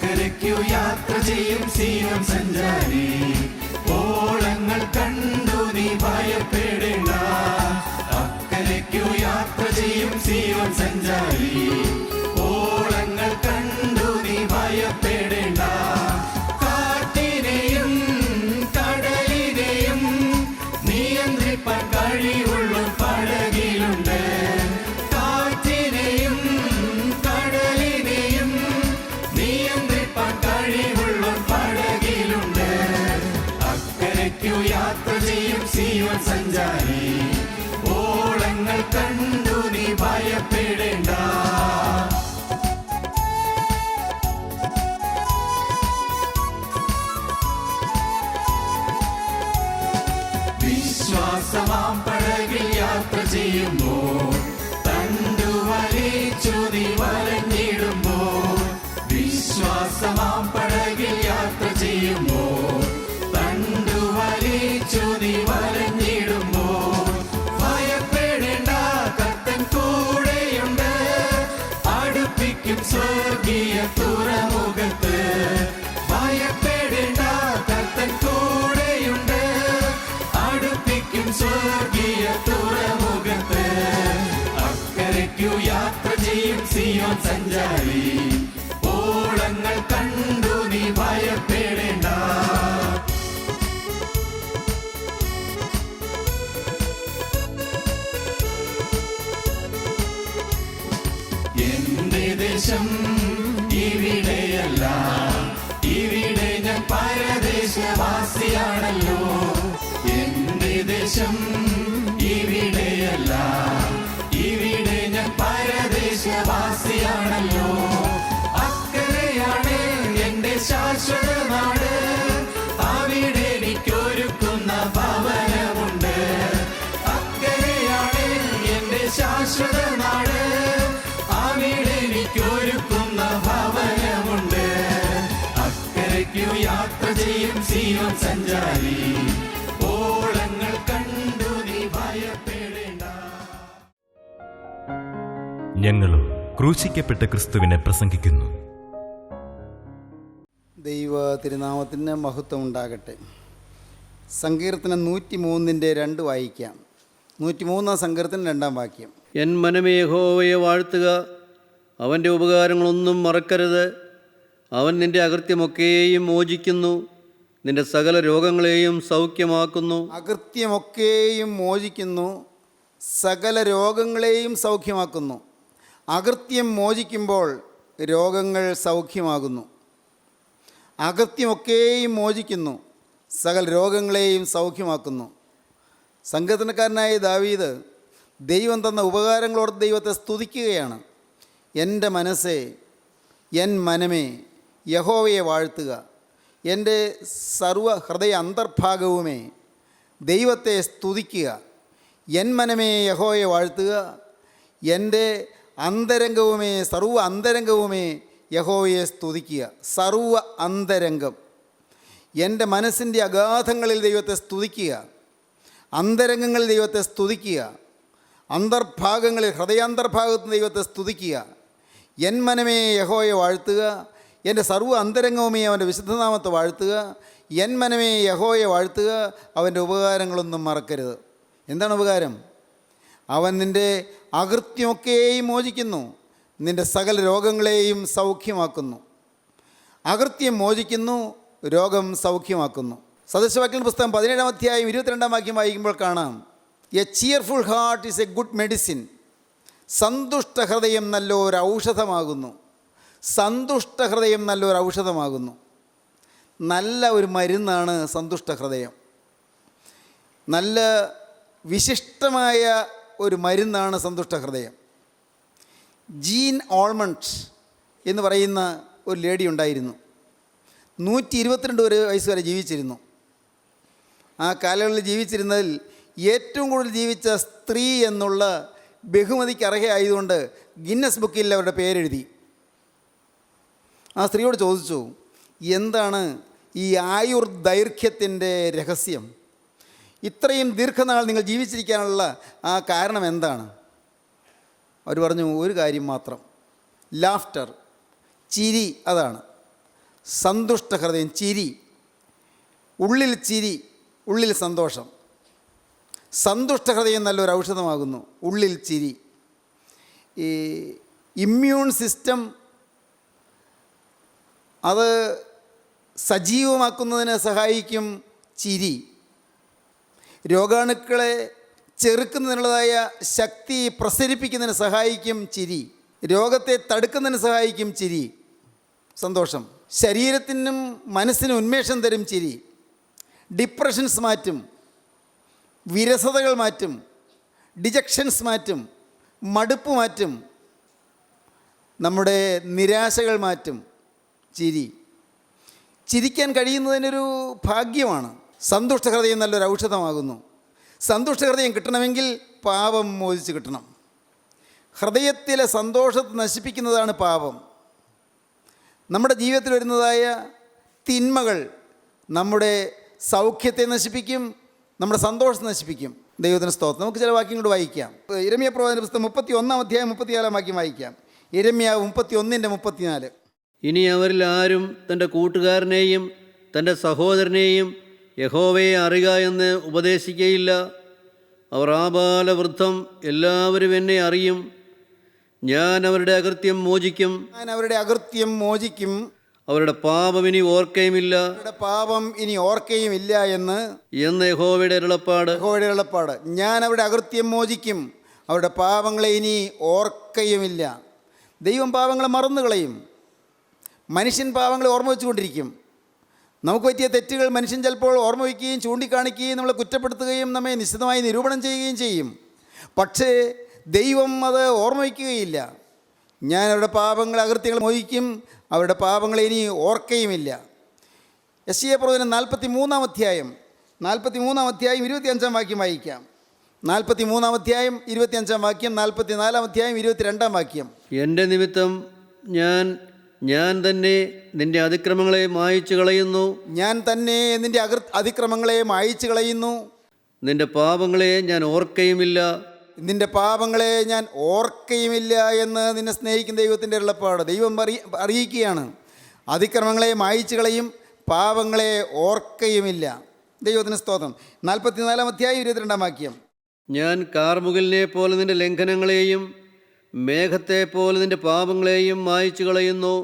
അക്കരയ്ക്കു യാത്ര ചെയ്യും സീയോൻ സഞ്ചാരി, ഓളങ്ങൾ കണ്ടു നീ ഭയപ്പെടേണ്ട. അക്കരയ്ക്കു യാത്ര ചെയ്യും സീയോൻ സഞ്ചാരി, ഓളങ്ങൾ കണ്ടു നീ ഭയപ്പെടേണ്ട. കാറ്റിനെയും കടലിനെയും നിയന്ത്രിപ്പാൻ കഴിവുള്ള പടകിലുണ്ട്. കാറ്റിനെയും കടലിനെയും നിയന്ത്രിപ്പാൻ കഴിവുള്ള പടകിലുണ്ട്. അക്കരയ്ക്കു യാത്ര ചെയ്യും സീയോൻ സഞ്ചാരി, ഓളങ്ങൾ കണ്ടു നീ ഭയപ്പെടേണ്ട. വിശ്വാസമാം പടകിൽ യാത്ര ചെയ്യുമ്പോൾ തണ്ടു വലിച്ചു നീ വലഞ്ഞിടുമ്പോൾ. വിശ്വാസമാം പടകിൽ യാത്ര ചെയ്യുമ്പോൾ തണ്ടു വലിച്ചു നീ വലഞ്ഞിടുമ്പോൾ. ഭയപ്പെടേണ്ട, കർത്തൻ കൂടെയുണ്ട്, അടുപ്പിക്കും സ്വർഗീയ തുറമുഖത്ത്. ഭയപ്പെടേണ്ട, കർത്തൻ കൂടെയുണ്ട്, അടുപ്പിക്കും സ്വർഗീയ തുറമുഖത്ത്. അക്കരയ്ക്കു യാത്ര ചെയ്യും സീയോൻ സഞ്ചാരി, ഓളങ്ങൾ കണ്ടു നീ ഭയപ്പെടേണ്ട. എന്റെ ദേശം ഇവിടെയല്ല, ഇവിടെ ഞാൻ പരദേശവാസിയാണല്ലോ. എന്റെ ദേശം ഇവിടെയല്ല, ഇവിടെ ഞാൻ പരദേശവാസിയാണല്ലോ. അക്കരയാണ് എന്റെ ശാശ്വത നാട്, അവിടെ എനിക്കൊരുക്കുന്ന ഭവനമുണ്ട്. അക്കരയാണ് എന്റെ ശാശ്വത നാട്, അവിടെ എനിക്കൊരുക്കുന്ന ഭവനമുണ്ട്. അക്കരയ്ക്കു യാത്ര ചെയ്യും സീയോൻ സഞ്ചാരി, ഓളങ്ങൾ കണ്ടു നീ ഭയപ്പെടേണ്ട. ഞങ്ങളും ക്രൂശിക്കപ്പെട്ട ക്രിസ്തുവിനെ പ്രസംഗിക്കുന്നു. ദൈവ തിരുനാമത്തിന് മഹത്വം ഉണ്ടാകട്ടെ. സങ്കീർത്തനം 103 വായിക്കാം. 103 സങ്കീർത്തനം 2 വാക്യം. എൻ മനമേ യഹോവയെ വാഴ്ത്തുക, അവൻ്റെ ഉപകാരങ്ങളൊന്നും മറക്കരുത്. അവൻ നിന്റെ അകൃത്യമൊക്കെയും മോചിക്കുന്നു, നിന്റെ സകല രോഗങ്ങളെയും സൗഖ്യമാക്കുന്നു. അകൃത്യമൊക്കെയും മോചിക്കുന്നു, സകല രോഗങ്ങളെയും സൗഖ്യമാക്കുന്നു. അകൃത്യം മോചിക്കുമ്പോൾ രോഗങ്ങൾ സൗഖ്യമാകുന്നു. അകൃത്യമൊക്കെയും മോചിക്കുന്നു, സകല രോഗങ്ങളെയും സൗഖ്യമാക്കുന്നു. സങ്കീർത്തനക്കാരനായ ദാവീദ് ദൈവം തന്ന ഉപകാരങ്ങളോട് ദൈവത്തെ സ്തുതിക്കുകയാണ്. എൻ്റെ മനസ്സേ, എൻ മനമേ യഹോവയെ വാഴ്ത്തുക, എൻ്റെ സർവ ഹൃദയ അന്തർഭാഗവുമേ ദൈവത്തെ സ്തുതിക്കുക. എൻ മനമേ യഹോവയെ വാഴ്ത്തുക, എൻ്റെ അന്തരംഗവുമേ, സർവ അന്തരംഗവുമേ യഹോവയെ സ്തുതിക്കുക. സർവ അന്തരംഗം, എൻ്റെ മനസ്സിൻ്റെ അഗാധങ്ങളിൽ ദൈവത്തെ സ്തുതിക്കുക. അന്തരംഗങ്ങളിൽ ദൈവത്തെ സ്തുതിക്കുക. അന്തർഭാഗങ്ങളിൽ, ഹൃദയാന്തർഭാഗത്ത് ദൈവത്തെ സ്തുതിക്കുക. എൻ മനമേ യഹോവയെ വാഴ്ത്തുക, എൻ്റെ സർവ്വ അന്തരംഗവുമേ അവൻ്റെ വിശുദ്ധനാമത്തെ വാഴ്ത്തുക. എൻ മനമേ യഹോവയെ വാഴ്ത്തുക, അവൻ്റെ ഉപകാരങ്ങളൊന്നും മറക്കരുത്. എന്താണ് ഉപകാരം? അവൻ നിൻ്റെ അകൃത്യമൊക്കെയും മോചിക്കുന്നു, നിൻ്റെ സകല രോഗങ്ങളെയും സൗഖ്യമാക്കുന്നു. അകൃത്യം മോചിക്കുന്നു, രോഗം സൗഖ്യമാക്കുന്നു. സദൃശവാക്യങ്ങളുടെ പുസ്തകം 17 അധ്യായം 22 വാക്യം വായിക്കുമ്പോൾ കാണാം, a cheerful heart is a good medicine. സന്തുഷ്ട ഹൃദയം നല്ലൊരു ഔഷധമാകുന്നു. സന്തുഷ്ട ഹൃദയം നല്ലൊരു ഔഷധമാകുന്നു. നല്ല ഒരു മരുന്നാണ് സന്തുഷ്ട ഹൃദയം. നല്ല വിശിഷ്ടമായ ഒരു മരുന്നാണ് സന്തുഷ്ട ഹൃദയം. ജീൻ ഓൾമണ്ട് എന്ന് പറയുന്ന ഒരു ലേഡി ഉണ്ടായിരുന്നു. 122 വയസ്സ് വരെ ജീവിച്ചിരുന്നു. ആ കാലയളവിൽ ജീവിച്ചിരുന്നതിൽ ഏറ്റവും കൂടുതൽ ജീവിച്ച സ്ത്രീ എന്നുള്ള ബഹുമതിക്ക് അർഹയായതുകൊണ്ട് ഗിന്നസ് ബുക്കിൽ അവരുടെ പേരെഴുതി. ആ സ്ത്രീയോട് ചോദിച്ചു, എന്താണ് ഈ ആയുർ ദൈർഘ്യത്തിൻ്റെ രഹസ്യം? ഇത്രയും ദീർഘനാൾ നിങ്ങൾ ജീവിച്ചിരിക്കാനുള്ള ആ കാരണം എന്താണ്? അവർ പറഞ്ഞു, ഒരു കാര്യം മാത്രം, ലാഫ്റ്റർ, ചിരി, അതാണ്. സന്തുഷ്ട ഹൃദയം, ചിരി, ഉള്ളിൽ ചിരി, ഉള്ളിൽ സന്തോഷം. സന്തുഷ്ട ഹൃദയം നല്ലൊരു ഔഷധമാകുന്നു, ഉള്ളിൽ ചിരി. ഈ ഇമ്മ്യൂൺ സിസ്റ്റം അത് സജീവമാക്കുന്നതിന് സഹായിക്കും ചിരി. രോഗാണുക്കളെ ചെറുക്കുന്നതിനുള്ളതായ ശക്തി പ്രസരിപ്പിക്കുന്നതിന് സഹായിക്കും ചിരി. രോഗത്തെ തടുക്കുന്നതിന് സഹായിക്കും ചിരി, സന്തോഷം. ശരീരത്തിനും മനസ്സിനും ഉന്മേഷം തരും ചിരി. ഡിപ്രഷൻസ് മാറ്റും, വിരസതകൾ മാറ്റും, ഡിജക്ഷൻസ് മാറ്റും, മടുപ്പ് മാറ്റും, നമ്മുടെ നിരാശകൾ മാറ്റും ചിരി. ചിരിക്കാൻ കഴിയുന്നതിനൊരു ഭാഗ്യമാണ്. സന്തുഷ്ട ഹൃദയം നല്ലൊരു ഔഷധമാകുന്നു. സന്തുഷ്ട ഹൃദയം കിട്ടണമെങ്കിൽ പാപം മോചിച്ച് കിട്ടണം. ഹൃദയത്തിലെ സന്തോഷത്തെ നശിപ്പിക്കുന്നതാണ് പാപം. നമ്മുടെ ജീവിതത്തിൽ വരുന്നതായ തിന്മകൾ നമ്മുടെ സൗഖ്യത്തെ നശിപ്പിക്കും, നമ്മുടെ സന്തോഷത്തെ നശിപ്പിക്കും. ദൈവത്തിന് സ്തോത്രം. നമുക്ക് ചില വാക്യം കൊണ്ട് വായിക്കാം. യിരെമ്യാ പ്രവാചകന്റെ പുസ്തകം 31-ാം അധ്യായം 34-ാം വാക്യം വായിക്കാം. യിരെമ്യാ 31:34. ഇനി അവരിൽ ആരും തൻ്റെ കൂട്ടുകാരനെയും തൻ്റെ സഹോദരനെയും യഹോവയെ അറിയുക എന്ന് ഉപദേശിക്കുകയില്ല. അവർ ആബാലവൃദ്ധം എല്ലാവരും എന്നെ അറിയും. ഞാൻ അവരുടെ അകൃത്യം മോചിക്കും. ഞാൻ അവരുടെ അകൃത്യം മോചിക്കും. അവരുടെ പാപം ഇനി ഓർക്കുകയുമില്ല. അവരുടെ പാപം ഇനി ഓർക്കുകയുമില്ല എന്ന് യഹോവയുടെ അരുളപ്പാട്. യഹോവയുടെ അരുളപ്പാട്. ഞാൻ അവരുടെ അകൃത്യം മോചിക്കും, അവരുടെ പാപങ്ങളെ ഇനി ഓർക്കുകയുമില്ല. ദൈവം പാപങ്ങളെ മറന്നു കളയും. മനുഷ്യൻ പാപങ്ങളെ ഓർമ്മ വെച്ചുകൊണ്ടിരിക്കും. നമുക്ക് പറ്റിയ തെറ്റുകൾ മനുഷ്യൻ ചിലപ്പോൾ ഓർമ്മ വയ്ക്കുകയും ചൂണ്ടിക്കാണിക്കുകയും നമ്മളെ കുറ്റപ്പെടുത്തുകയും നമ്മെ നിശ്ചിതമായി നിരൂപണം ചെയ്യുകയും ചെയ്യും. പക്ഷേ ദൈവം അത് ഓർമ്മ വയ്ക്കുകയില്ല. ഞാൻ അവരുടെ പാപങ്ങളെ അകൃത്യങ്ങൾ മോചിക്കും, അവരുടെ പാപങ്ങളെ ഇനി ഓർക്കുകയുമില്ല. യെശയ്യാ പ്രവചനം 43-ാം അധ്യായം 25-ാം വാക്യം വായിക്കാം. 43-ാം അധ്യായം 25-ാം വാക്യം, 44-ാം അധ്യായം 22-ാം വാക്യം. എൻ്റെ നിമിത്തം ഞാൻ തന്നെ നിന്റെ അതിക്രമങ്ങളെ മായിച്ചു കളയുന്നു. ഞാൻ തന്നെ നിന്റെ അതിക്രമങ്ങളെ മായിച്ചു കളയുന്നു. നിന്റെ പാപങ്ങളെ ഞാൻ ഓർക്കുകയുമില്ല. നിന്റെ പാപങ്ങളെ ഞാൻ ഓർക്കുകയുമില്ല എന്ന് നിന്നെ സ്നേഹിക്കുന്ന ദൈവത്തിൻ്റെ അരുളപ്പാട്. ദൈവം അറിയിക്കുകയാണ്, അതിക്രമങ്ങളെ മായിച്ചു കളയും, പാപങ്ങളെ ഓർക്കുകയുമില്ല. ദൈവത്തിന് സ്തോത്രം. 44-ാം അധ്യായം 22-ാം വാക്യം. ഞാൻ കാർമുകിലിനെ പോലെ നിന്റെ ലംഘനങ്ങളെയും മേഘത്തെ പോലെ നിന്റെ പാപങ്ങളെയും മായിച്ചു കളയുന്നു.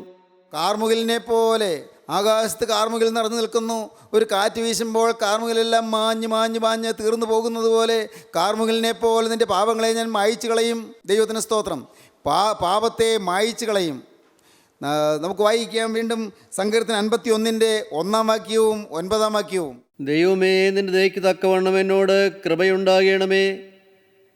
കാർമുകിലിനെ പോലെ ആകാശത്ത് കാർമുകിൽ നിറഞ്ഞു നിൽക്കുന്നു. ഒരു കാറ്റ് വീശുമ്പോൾ കാർമുകിലെല്ലാം മാഞ്ഞ് തീർന്നു പോകുന്നത് പോലെ കാർമുകിലിനെ പോലെ നിൻ്റെ പാപങ്ങളെ ഞാൻ മായിച്ചു കളയും. ദൈവത്തിന് സ്തോത്രം. പാപത്തെ മായിച്ചു കളയും. നമുക്ക് വായിക്കാം വീണ്ടും സങ്കീർത്തനം 51-ന്റെ 1-ാം വാക്യവും 9-ാം വാക്യവും. ദൈവമേ, നിന്റെ ദയയ്ക്ക് തക്കവണ്ണം എന്നോട് കൃപയുണ്ടാകണമേ.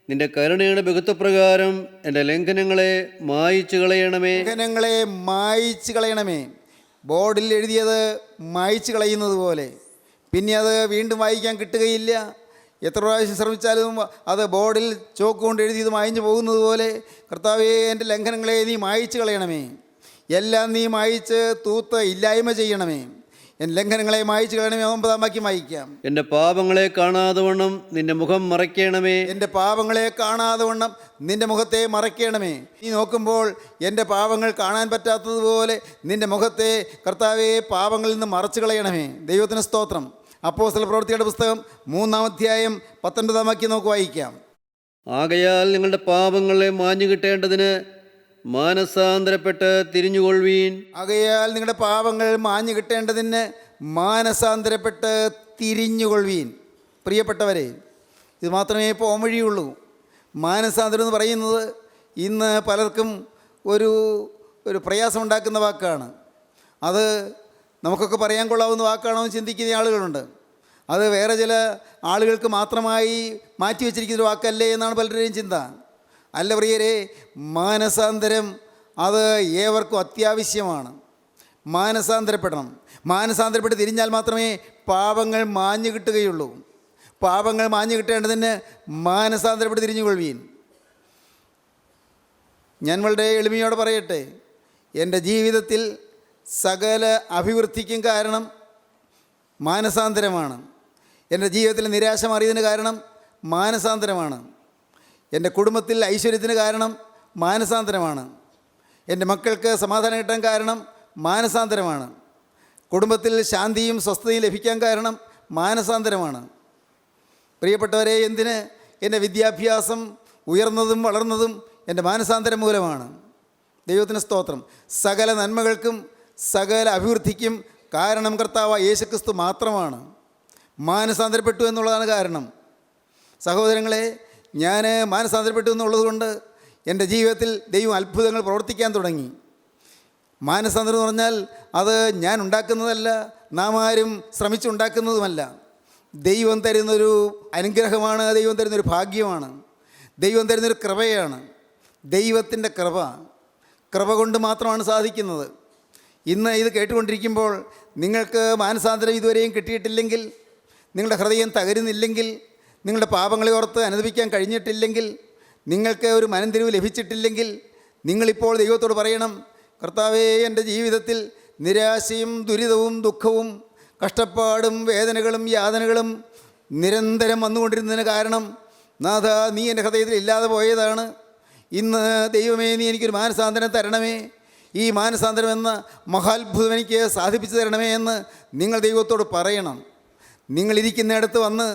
നിന്റെ കരുണയുടെ ബഹുത്വപ്രകാരം എൻ്റെ ലംഘനങ്ങളെ മായിച്ചു കളയണമേ. ലംഘനങ്ങളെ മായിച്ചു കളയണമേ. ബോർഡിൽ എഴുതിയത് മായിച്ചു കളയുന്നത് പോലെ പിന്നെ അത് വീണ്ടും വായിക്കാൻ കിട്ടുകയില്ല. എത്ര പ്രാവശ്യം ശ്രമിച്ചാലും അത് ബോർഡിൽ ചോക്ക് കൊണ്ട് എഴുതിയത് മായിച്ചു പോകുന്നത് പോലെ കർത്താവേ, എൻ്റെ ലംഘനങ്ങളെ നീ മായിച്ചു കളയണമേ. എല്ലാം നീ മായിച്ച് തൂത്ത് ഇല്ലായ്മ ചെയ്യണമേ. എൻ്റെ ലംഘനങ്ങളെ മായിച്ചു കളയണമേ. 9-ാം വാക്യം വായിക്കാം. എൻ്റെ പാപങ്ങളെ കാണാതെ വണ്ണം നിന്റെ മുഖം മറയ്ക്കണമേ. എൻ്റെ പാപങ്ങളെ കാണാതെ വണ്ണം നിൻ്റെ മുഖത്തെ മറയ്ക്കണമേ. നീ നോക്കുമ്പോൾ എൻ്റെ പാപങ്ങൾ കാണാൻ പറ്റാത്തതുപോലെ നിൻ്റെ മുഖത്തെ കർത്താവെ പാപങ്ങളിൽ നിന്ന് മറച്ചു കളയണമേ. ദൈവത്തിന് സ്തോത്രം. അപ്പോസ്തല പ്രവൃത്തിയുടെ പുസ്തകം 3-ാം അധ്യായം 19-ാം വാക്യം നമുക്ക് വായിക്കാം. ആകയാൽ നിങ്ങളുടെ പാപങ്ങളെ മാഞ്ഞു കിട്ടേണ്ടതിന് മാനസാന്തരപ്പെട്ട് തിരിഞ്ഞുകൊള്ളുവീൻ. ആകയാൽ നിങ്ങളുടെ പാപങ്ങൾ മാഞ്ഞു കിട്ടേണ്ടതിന് മാനസാന്തരപ്പെട്ട് തിരിഞ്ഞുകൊള്ളുവീൻ. പ്രിയപ്പെട്ടവരെ, ഇത് മാത്രമേ ഇപ്പോൾ വഴിയുള്ളൂ. മാനസാന്തരം എന്ന് പറയുന്നത് ഇന്ന് പലർക്കും ഒരു പ്രയാസമുണ്ടാക്കുന്ന വാക്കാണ്. അത് നമുക്കൊക്കെ പറയാൻ കൊള്ളാവുന്ന വാക്കാണോ എന്ന് ചിന്തിക്കുന്ന ആളുകളുണ്ട്. അത് വേറെ ചില ആളുകൾക്ക് മാത്രമായി മാറ്റി വച്ചിരിക്കുന്നൊരു വാക്കല്ലേ എന്നാണ് പലരുടെയും ചിന്ത. അല്ല പ്രിയരെ, മാനസാന്തരം അത് ഏവർക്കും അത്യാവശ്യമാണ്. മാനസാന്തരപ്പെടണം. മാനസാന്തരപ്പെട്ട് തിരിഞ്ഞാൽ മാത്രമേ പാപങ്ങൾ മാഞ്ഞു കിട്ടുകയുള്ളൂ. പാപങ്ങൾ മാഞ്ഞു കിട്ടേണ്ടതിന് മാനസാന്തരപ്പെട്ട് തിരിഞ്ഞുകൊള്ളുവീൻ. ഞാൻ വളരെ എളിമയോടെ പറയട്ടെ, എൻ്റെ ജീവിതത്തിൽ സകല അഭിവൃദ്ധിക്കും കാരണം മാനസാന്തരമാണ്. എൻ്റെ ജീവിതത്തിൽ നിരാശ മാറിയതിന് കാരണം മാനസാന്തരമാണ്. എൻ്റെ കുടുംബത്തിൽ ഐശ്വര്യത്തിന് കാരണം മാനസാന്തരമാണ്. എൻ്റെ മക്കൾക്ക് സമാധാനം കിട്ടാൻ കാരണം മാനസാന്തരമാണ്. കുടുംബത്തിൽ ശാന്തിയും സ്വസ്ഥതയും ലഭിക്കാൻ കാരണം മാനസാന്തരമാണ്. പ്രിയപ്പെട്ടവരെ, എന്തിന് എൻ്റെ വിദ്യാഭ്യാസം ഉയർന്നതും വളർന്നതും എൻ്റെ മാനസാന്തരം മൂലമാണ്. ദൈവത്തിന് സ്തോത്രം. സകല നന്മകൾക്കും സകല അഭിവൃദ്ധിക്കും കാരണം കർത്താവായ യേശുക്രിസ്തു മാത്രമാണ്. മാനസാന്തരപ്പെട്ടു എന്നുള്ളതാണ് കാരണം. സഹോദരങ്ങളെ, ഞാൻ മാനസാന്തരപ്പെട്ടു എന്നുള്ളത് കൊണ്ട് എൻ്റെ ജീവിതത്തിൽ ദൈവം അത്ഭുതങ്ങൾ പ്രവർത്തിക്കാൻ തുടങ്ങി. മാനസാന്തരം എന്ന് പറഞ്ഞാൽ അത് ഞാൻ ഉണ്ടാക്കുന്നതല്ല, നാം ആരും ശ്രമിച്ചുണ്ടാക്കുന്നതുമല്ല. ദൈവം തരുന്നൊരു അനുഗ്രഹമാണ്, ദൈവം തരുന്നൊരു ഭാഗ്യമാണ്, ദൈവം തരുന്നൊരു കൃപയാണ്. ദൈവത്തിൻ്റെ കൃപ കൊണ്ട് മാത്രമാണ് സാധിക്കുന്നത്. ഇന്ന് ഇത് കേട്ടുകൊണ്ടിരിക്കുമ്പോൾ നിങ്ങൾക്ക് മാനസാന്തരം ഇതുവരെയും കിട്ടിയിട്ടില്ലെങ്കിൽ, നിങ്ങളുടെ ഹൃദയം തകരുന്നില്ലെങ്കിൽ, നിങ്ങളുടെ പാപങ്ങളെ ഓർത്ത് അനുദപിക്കാൻ കഴിഞ്ഞിട്ടില്ലെങ്കിൽ, നിങ്ങൾക്ക് ഒരു മനംതിരിവ് ലഭിച്ചിട്ടില്ലെങ്കിൽ, നിങ്ങളിപ്പോൾ ദൈവത്തോട് പറയണം, കർത്താവേ, എൻ്റെ ജീവിതത്തിൽ നിരാശയും ദുരിതവും ദുഃഖവും കഷ്ടപ്പാടും വേദനകളും യാതനകളും നിരന്തരം വന്നുകൊണ്ടിരുന്നതിന് കാരണം നാഥ, നീ എൻ്റെ ഹൃദയത്തിൽ ഇല്ലാതെ പോയതാണ്. ഇന്ന് ദൈവമേ, നീ എനിക്കൊരു മാനസാന്തരം തരണമേ, ഈ മാനസാന്തരം എന്ന മഹാത്ഭുതം എനിക്ക് സാധിപ്പിച്ചു തരണമേ എന്ന് നിങ്ങൾ ദൈവത്തോട് പറയണം. നിങ്ങളിരിക്കുന്നിടത്ത് വന്ന്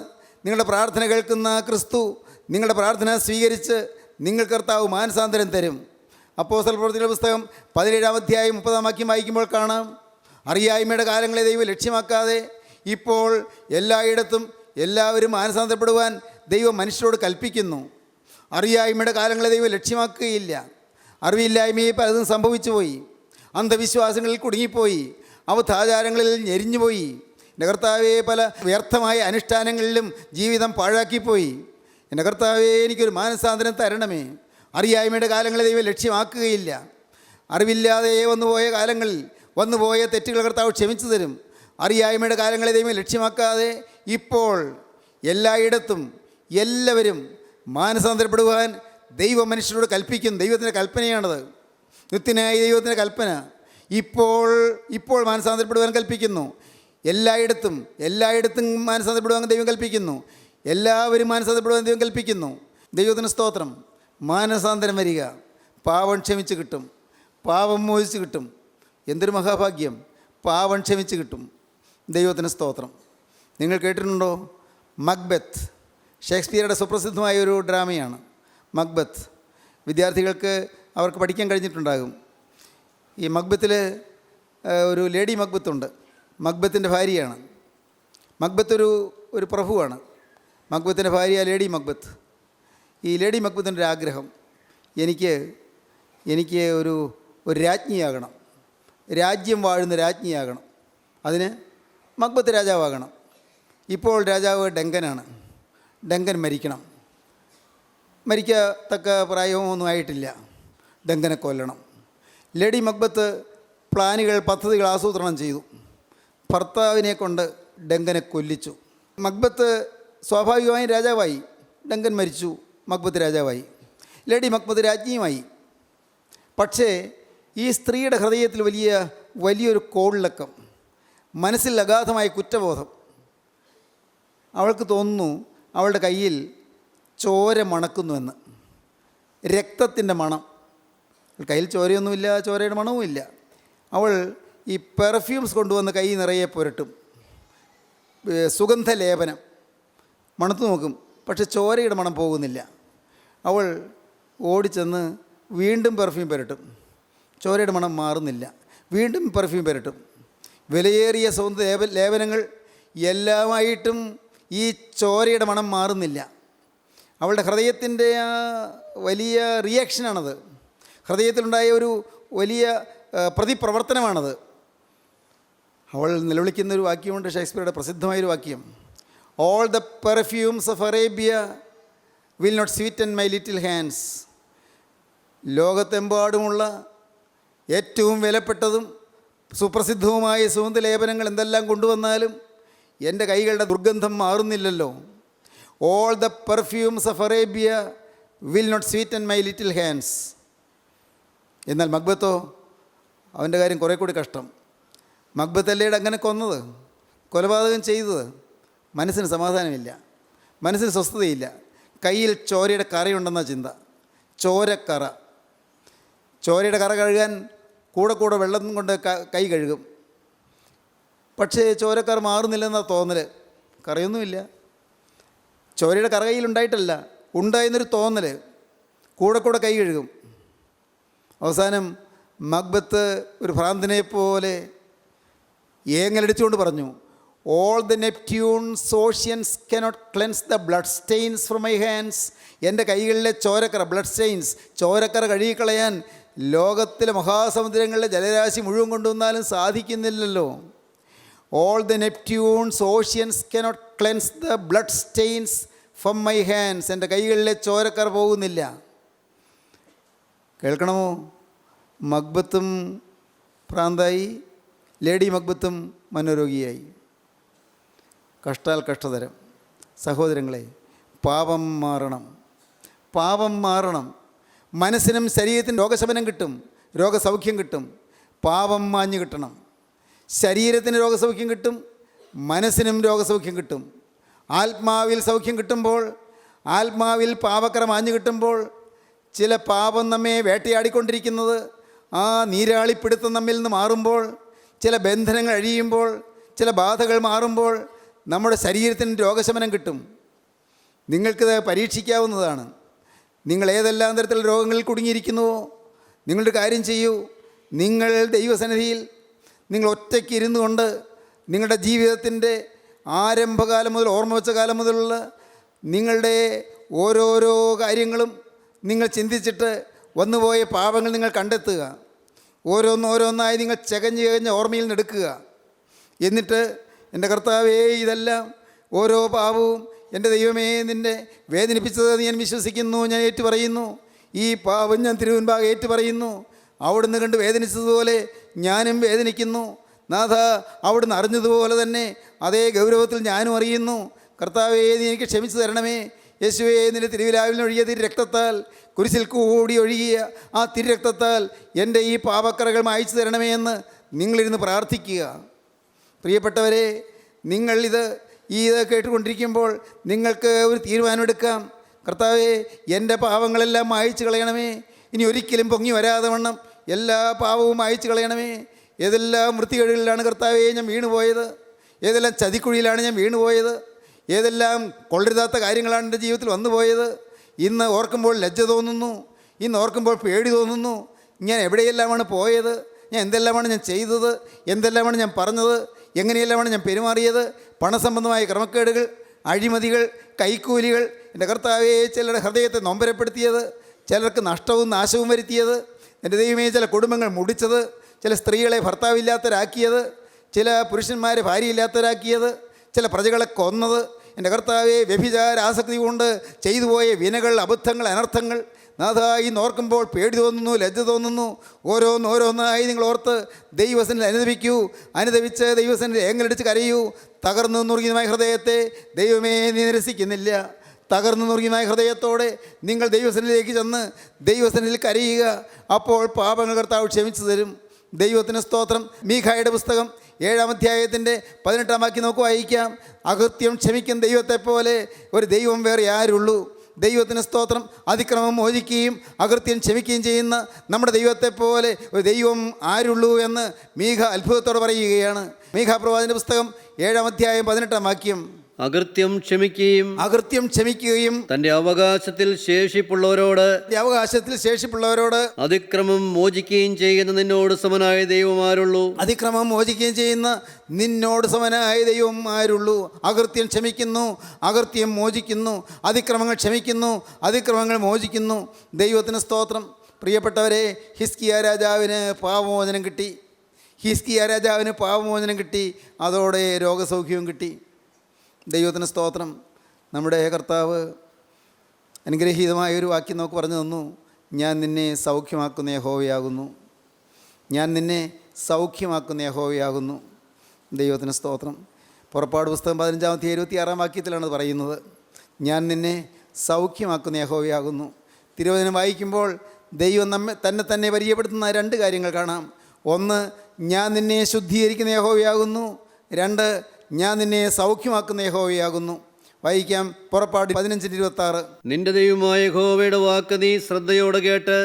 നിങ്ങളുടെ പ്രാർത്ഥന കേൾക്കുന്ന ക്രിസ്തു നിങ്ങളുടെ പ്രാർത്ഥന സ്വീകരിച്ച് നിങ്ങൾ കർത്താവ് മാനസാന്തരം തരും. അപ്പോസ്തല പ്രവൃത്തികളുടെ പുസ്തകം 17-ാം അധ്യായം 30-ാം വാക്യം വായിക്കുമ്പോൾ കാണാം, അറിയായ്മയുടെ കാലങ്ങളെ ദൈവം ലക്ഷ്യമാക്കാതെ ഇപ്പോൾ എല്ലായിടത്തും എല്ലാവരും മാനസാന്തരപ്പെടുവാൻ ദൈവം മനുഷ്യരോട് കൽപ്പിക്കുന്നു. അറിയായ്മയുടെ കാലങ്ങളെ ദൈവം ലക്ഷ്യമാക്കുകയില്ല. അറിവില്ലായ്മയെ പലതും സംഭവിച്ചു പോയി, അന്ധവിശ്വാസങ്ങളിൽ കുടുങ്ങിപ്പോയി, അവധാചാരങ്ങളിൽ ഞെരിഞ്ഞുപോയി. എൻ്റെ കർത്താവേ, പല വ്യർത്ഥമായ അനുഷ്ഠാനങ്ങളിലും ജീവിതം പാഴാക്കിപ്പോയി. എൻ്റെ കർത്താവേ, എനിക്കൊരു മാനസാന്തരം തരണമേ. അറിയായ്മയുടെ കാലങ്ങളെ ദൈവം ലക്ഷ്യമാക്കുകയില്ല. അറിവില്ലാതെ വന്നുപോയ കാലങ്ങളിൽ വന്നുപോയ തെറ്റുകൾ കർത്താവ് ക്ഷമിച്ചു തരും. അറിയായ്മയുടെ കാലങ്ങളെ ദൈവം ലക്ഷ്യമാക്കാതെ ഇപ്പോൾ എല്ലായിടത്തും എല്ലാവരും മാനസാന്തരപ്പെടുവാൻ ദൈവം മനുഷ്യരോട് കൽപ്പിക്കും. ദൈവത്തിൻ്റെ കൽപ്പനയാണത്, നിത്യനായ ദൈവത്തിൻ്റെ കൽപ്പന. ഇപ്പോൾ മാനസാന്തരപ്പെടുവാൻ കൽപ്പിക്കുന്നു. എല്ലായിടത്തും മാനസാന്തരപ്പെടുവാൻ ദൈവം കൽപ്പിക്കുന്നു. എല്ലാവരും മാനസാന്തരപ്പെടുവാൻ ദൈവം കൽപ്പിക്കുന്നു. ദൈവത്തിന് സ്തോത്രം. മാനസാന്തരം വരിക, പാപം ക്ഷമിച്ച് കിട്ടും, പാപം മോചിച്ച് കിട്ടും. എന്തൊരു മഹാഭാഗ്യം! പാപം ക്ഷമിച്ച് കിട്ടും. ദൈവത്തിന് സ്തോത്രം. നിങ്ങൾ കേട്ടിട്ടുണ്ടോ? മക്ബത്ത് ഷേക്സ്പിയറുടെ സുപ്രസിദ്ധമായ ഒരു ഡ്രാമയാണ് മക്ബത്ത്. വിദ്യാർത്ഥികൾക്ക് അവർക്ക് പഠിക്കാൻ കഴിഞ്ഞിട്ടുണ്ടാകും. ഈ മക്ബത്തിൽ ഒരു ലേഡി മക്ബത്തുണ്ട്. മക്ബത്തിൻ്റെ ഭാര്യയാണ്. മക്ബത്ത് ഒരു പ്രഭുവാണ്. മക്ബത്തിൻ്റെ ഭാര്യ ലേഡി മക്ബത്ത്. ഈ ലേഡി മക്ബത്തിൻ്റെ ഒരു ആഗ്രഹം, എനിക്ക് ഒരു രാജ്ഞിയാകണം, രാജ്യം വാഴുന്ന രാജ്ഞിയാകണം. അതിന് മക്ബത്ത് രാജാവാകണം. ഇപ്പോൾ രാജാവ് ഡങ്കനാണ്. ഡങ്കൻ മരിക്കണം. മരിക്കത്തക്ക പ്രായമൊന്നും ആയിട്ടില്ല. ഡങ്കനെ കൊല്ലണം. ലേഡി മക്ബത്ത് പദ്ധതികൾ ആസൂത്രണം ചെയ്തു. ഭർത്താവിനെ കൊണ്ട് ഡങ്കനെ കൊല്ലിച്ചു. മക്ബത്ത് സ്വാഭാവികമായും രാജാവായി. ഡങ്കൻ മരിച്ചു, മക്ബത്ത് രാജാവായി. ലേഡി മക്ബത്ത് രാജ്ഞിയുമായി. പക്ഷേ ഈ സ്ത്രീയുടെ ഹൃദയത്തിൽ വലിയൊരു കോളിളക്കം, മനസ്സിൽ അഗാധമായ കുറ്റബോധം. അവൾക്ക് തോന്നുന്നു അവളുടെ കയ്യിൽ ചോര മണക്കുന്നുവെന്ന്, രക്തത്തിൻ്റെ മണം. കയ്യിൽ ചോരയൊന്നുമില്ല, ചോരയുടെ മണവുമില്ല. അവൾ ഈ പെർഫ്യൂംസ് കൊണ്ടുവന്ന് കൈ നിറയെ പുരട്ടും, സുഗന്ധലേപനം മണത്തു നോക്കും. പക്ഷെ ചോരയുടെ മണം പോകുന്നില്ല. അവൾ ഓടിച്ചെന്ന് വീണ്ടും പെർഫ്യൂം പുരട്ടും, ചോരയുടെ മണം മാറുന്നില്ല. വീണ്ടും പെർഫ്യൂം പുരട്ടും. വിലയേറിയ സൗന്ദര്യ ലേപനങ്ങൾ എല്ലാമായിട്ടും ഈ ചോരയുടെ മണം മാറുന്നില്ല. അവളുടെ ഹൃദയത്തിൻ്റെ ആ വലിയ റിയാക്ഷനാണത്. ഹൃദയത്തിലുണ്ടായ ഒരു വലിയ പ്രതിപ്രവർത്തനമാണത്. അവൾ നിലവിളിക്കുന്നൊരു വാക്യമുണ്ട്, ഷേക്സ്പിയറുടെ പ്രസിദ്ധമായൊരു വാക്യം. All the perfumes of Arabia will not sweeten my little hands. ലോകത്തെമ്പാടുമുള്ള ഏറ്റവും വിലപ്പെട്ടതും സുപ്രസിദ്ധവുമായ സുഗന്ധലേപനങ്ങൾ എന്തെല്ലാം കൊണ്ടുവന്നാലും എൻ്റെ കൈകളുടെ ദുർഗന്ധം മാറുന്നില്ലല്ലോ. All the perfumes of Arabia will not sweeten my little hands. എന്നാൽ മക്ബത്തോ, അവൻ്റെ കാര്യം കുറേ കൂടി കഷ്ടം. മക്ബത്തല്ലേ അങ്ങനെ കൊന്നത്, കൊലപാതകം ചെയ്തത്. മനസ്സിന് സമാധാനമില്ല, മനസ്സിന് സ്വസ്ഥതയില്ല. കയ്യിൽ ചോരയുടെ കറയുണ്ടെന്ന ചിന്ത. ചോരയുടെ കറ കഴുകാൻ കൂടെ വെള്ളം കൊണ്ട് കൈ കഴുകും. പക്ഷേ ചോരക്കറ മാറുന്നില്ലെന്നാണ് തോന്നൽ. കറയൊന്നുമില്ല. ചോരയുടെ കറ കയ്യിലുണ്ടായിട്ടല്ല, ഉണ്ടായെന്നൊരു തോന്നൽ. കൂടെ കൂടെ കൈ കഴുകും. അവസാനം മക്ബത്ത് ഒരു ഭ്രാന്തനെ പോലെ ഏങ്ങലടിച്ചുകൊണ്ട് പറഞ്ഞു, all the Neptune's oceans cannot cleanse the blood stains from my hands. എൻ്റെ കൈകളിലെ ചോരക്കറ, ബ്ലഡ് സ്റ്റെയിൻസ്, ചോരക്കറ കഴുകിക്കളയാൻ ലോകത്തിലെ മഹാസമുദ്രങ്ങളിലെ ജലരാശി മുഴുവൻ കൊണ്ടുവന്നാലും സാധിക്കുന്നില്ലല്ലോ. All the Neptune's oceans cannot cleanse the blood stains from my hands. എൻ്റെ കൈകളിലെ ചോരക്കറ പോകുന്നില്ല. കേൾക്കണമോ? മക്ബത്തും ഭ്രാന്തായി, ലേഡി മക്ബത്തും മനോരോഗിയായി. കഷ്ടാൽ കഷ്ടതരം. സഹോദരങ്ങളെ, പാപം മാറണം, പാപം മാറണം. മനസ്സിനും ശരീരത്തിനും രോഗശമനം കിട്ടും, രോഗസൗഖ്യം കിട്ടും. പാപം മാഞ്ഞു കിട്ടണം. ശരീരത്തിന് രോഗസൗഖ്യം കിട്ടും, മനസ്സിനും രോഗസൗഖ്യം കിട്ടും. ആത്മാവിൽ സൗഖ്യം കിട്ടുമ്പോൾ, ആത്മാവിൽ പാപക്കറ മാഞ്ഞു കിട്ടുമ്പോൾ, ചില പാപം നമ്മെ വേട്ടയാടിക്കൊണ്ടിരിക്കുന്നത് ആ നീരാളിപ്പിടുത്തം നമ്മിൽ നിന്ന് മാറുമ്പോൾ, ചില ബന്ധനങ്ങൾ അഴിയുമ്പോൾ, ചില ബാധകൾ മാറുമ്പോൾ നമ്മുടെ ശരീരത്തിന് രോഗശമനം കിട്ടും. നിങ്ങൾക്കിത് പരീക്ഷിക്കാവുന്നതാണ്. നിങ്ങൾ ഏതെല്ലാം തരത്തിലുള്ള രോഗങ്ങളിൽ കുടുങ്ങിയിരിക്കുന്നുവോ, നിങ്ങളുടെ കാര്യം ചെയ്യൂ. നിങ്ങൾ ദൈവസന്നിധിയിൽ നിങ്ങൾ ഒറ്റയ്ക്ക് ഇരുന്നു കൊണ്ട് നിങ്ങളുടെ ജീവിതത്തിൻ്റെ ആരംഭകാലം മുതൽ, ഓർമ്മ വെച്ച കാലം മുതലുള്ള നിങ്ങളുടെ ഓരോരോ കാര്യങ്ങളും നിങ്ങൾ ചിന്തിച്ചിട്ട് വന്നുപോയ പാപങ്ങൾ നിങ്ങൾ കണ്ടെത്തുക. ഓരോന്നോരോന്നായി നിങ്ങൾ ചകഞ്ഞ് ഓർമ്മയിൽ നിന്ന് എടുക്കുക. എന്നിട്ട് എൻ്റെ കർത്താവേ, ഇതെല്ലാം ഓരോ പാപവും എൻ്റെ ദൈവമേ നിന്നെ വേദനിപ്പിച്ചത് ഞാൻ വിശ്വസിക്കുന്നു, ഞാൻ ഏറ്റുപറയുന്നു. ഈ പാപം ഞാൻ തിരുമുൻപാകെ ഏറ്റുപറയുന്നു. അവിടുന്ന് കണ്ട് വേദനിച്ചതുപോലെ ഞാനും വേദനിക്കുന്നു. നാഥ, അവിടുന്ന് അറിഞ്ഞതുപോലെ തന്നെ അതേ ഗൗരവത്തിൽ ഞാനും അറിയുന്നു. കർത്താവേ, നീ എനിക്ക് ക്ഷമിച്ചു തരണമേ. യേശുവേ, നിൻ്റെ തിരുവിലാവിൽ ഒഴുകിയ തിരുരക്തത്താൽ, കുരിശിൽ കൂടി ഒഴുകിയ ആ തിരുരക്തത്താൽ എൻ്റെ ഈ പാപക്കറകൾ മായ്ച്ചു തരണമേ എന്ന് നിങ്ങളിരുന്ന് പ്രാർത്ഥിക്കുക. പ്രിയപ്പെട്ടവരെ, നിങ്ങളിത് കേട്ടുകൊണ്ടിരിക്കുമ്പോൾ നിങ്ങൾക്ക് ഒരു തീരുമാനമെടുക്കാം. കർത്താവേ, എൻ്റെ പാപങ്ങളെല്ലാം മായ്ച്ചു കളയണമേ. ഇനി ഒരിക്കലും പൊങ്ങി വരാതെ വണ്ണം എല്ലാ പാപവും മായ്ച്ചു കളയണമേ. ഏതെല്ലാം വൃത്തികേടുകളിലാണ് കർത്താവേ ഞാൻ വീണുപോയത്, ഏതെല്ലാം ചതിക്കുഴിയിലാണ് ഞാൻ വീണുപോയത്, ഏതെല്ലാം കൊള്ളരുതാത്ത കാര്യങ്ങളാണ് എൻ്റെ ജീവിതത്തിൽ വന്നുപോയത്. ഇന്ന് ഓർക്കുമ്പോൾ ലജ്ജ തോന്നുന്നു, ഇന്ന് ഓർക്കുമ്പോൾ പേടി തോന്നുന്നു. ഞാൻ എവിടെയെല്ലാമാണ് പോയത്, ഞാൻ എന്തെല്ലാമാണ് ഞാൻ ചെയ്തത്, എന്തെല്ലാമാണ് ഞാൻ പറഞ്ഞത്, എങ്ങനെയെല്ലാമാണ് ഞാൻ പെരുമാറിയത്. പണസംബന്ധമായ ക്രമക്കേടുകൾ, അഴിമതികൾ, കൈക്കൂലികൾ, എൻ്റെ കർത്താവേ, ചിലരുടെ ഹൃദയത്തെ നൊമ്പരപ്പെടുത്തിയത്, ചിലർക്ക് നഷ്ടവും നാശവും വരുത്തിയത്. എൻ്റെ ദൈവമേ, ചില കുടുംബങ്ങൾ മുടിച്ചത്, ചില സ്ത്രീകളെ ഭർത്താവില്ലാത്തവരാക്കിയത്, ചില പുരുഷന്മാരെ ഭാര്യയില്ലാത്തവരാക്കിയത്, ചില പ്രജകളെ കൊന്നത്. എൻ്റെ കർത്താവെ, വ്യഭിചാര ആസക്തി കൊണ്ട് ചെയ്തു പോയ വിനകൾ, അബദ്ധങ്ങൾ, അനർത്ഥങ്ങൾ നാഥ ഇന്ന് ഓർക്കുമ്പോൾ പേടി തോന്നുന്നു, ലജ്ജ തോന്നുന്നു. ഓരോന്നായി നിങ്ങൾ ഓർത്ത് ദൈവസന്നിധിയിൽ അനുദപിക്കൂ. അനുദപിച്ച് ദൈവസന്നിധിയിൽ ഏങ്ങലടിച്ച് കരയൂ. തകർന്നു നുറുങ്ങിയതുമായ ഹൃദയത്തെ ദൈവമേ നീ നിരസിക്കുന്നില്ല. തകർന്നു നുറുങ്ങിയതുമായ ഹൃദയത്തോടെ നിങ്ങൾ ദൈവസന്നിധിയിലേക്ക് ചെന്ന് ദൈവസന്നിധിയിൽ കരയുക. അപ്പോൾ പാപങ്ങൾ കർത്താവ് ക്ഷമിച്ചു തരും. ദൈവത്തിന് സ്തോത്രം. മീഖായുടെ പുസ്തകം 7-ാം അധ്യായത്തിൻ്റെ 18-ാം വാക്യം നമുക്ക് വായിക്കാം. അകൃത്യം ക്ഷമിക്കും ദൈവത്തെപ്പോലെ ഒരു ദൈവം വേറെ ആരുള്ളൂ. ദൈവത്തിന് സ്തോത്രം. അതിക്രമം മോചിക്കുകയും അകൃത്യം ക്ഷമിക്കുകയും ചെയ്യുന്ന നമ്മുടെ ദൈവത്തെപ്പോലെ ഒരു ദൈവം ആരുള്ളൂ എന്ന് മീഖ അത്ഭുതത്തോടെ പറയുകയാണ്. മീഖ പ്രവാചകന്റെ പുസ്തകം 7-ാം അധ്യായം 18-ാം വാക്യം. അകൃത്യം ക്ഷമിക്കുകയും തന്റെ അവകാശത്തിൽ ശേഷിപ്പുള്ളവരോട് അതിക്രമം മോചിക്കുകയും ചെയ്യുന്ന നിന്നോട് സമനായ ദൈവം ആരുള്ളൂ. അതിക്രമം മോചിക്കുകയും ചെയ്യുന്ന നിന്നോട് സമനായ ദൈവം ആരുള്ളൂ. അകൃത്യം ക്ഷമിക്കുന്നു, അകൃത്യം മോചിക്കുന്നു, അതിക്രമങ്ങൾ ക്ഷമിക്കുന്നു, അതിക്രമങ്ങൾ മോചിക്കുന്നു. ദൈവത്തിന് സ്തോത്രം. പ്രിയപ്പെട്ടവരെ, ഹിസ്കിയ രാജാവിന് പാപമോചനം കിട്ടി. അതോടെ രോഗസൗഖ്യവും കിട്ടി. ദൈവത്തിന് സ്തോത്രം. നമ്മുടെ കർത്താവ് അനുഗ്രഹീതമായൊരു വാക്യം നമുക്ക് പറഞ്ഞു തന്നു. ഞാൻ നിന്നെ സൗഖ്യമാക്കുന്ന യഹോവയാകുന്നു. ദൈവത്തിന് സ്തോത്രം. പുറപ്പാട് പുസ്തകം 15-ാം അധ്യായം 26-ാം വാക്യത്തിലാണ് പറയുന്നത്. ഞാൻ നിന്നെ സൗഖ്യമാക്കുന്ന യഹോവയാകുന്നു. തിരുവചനം വായിക്കുമ്പോൾ ദൈവം തന്നെ പരിചയപ്പെടുത്തുന്ന 2 കാര്യങ്ങൾ കാണാം. 1, ഞാൻ നിന്നെ ശുദ്ധീകരിക്കുന്ന യഹോവയാകുന്നു. 2, ഞാൻ നിന്നെ സൗഖ്യമാക്കുന്ന യഹോവയാകുന്നു. വായിക്കാം. പുറപ്പാട് 15-26. നിന്റെ ദൈവമായ യഹോവയുടെ വാക്ക് നീ ശ്രദ്ധയോടെ കേട്ട്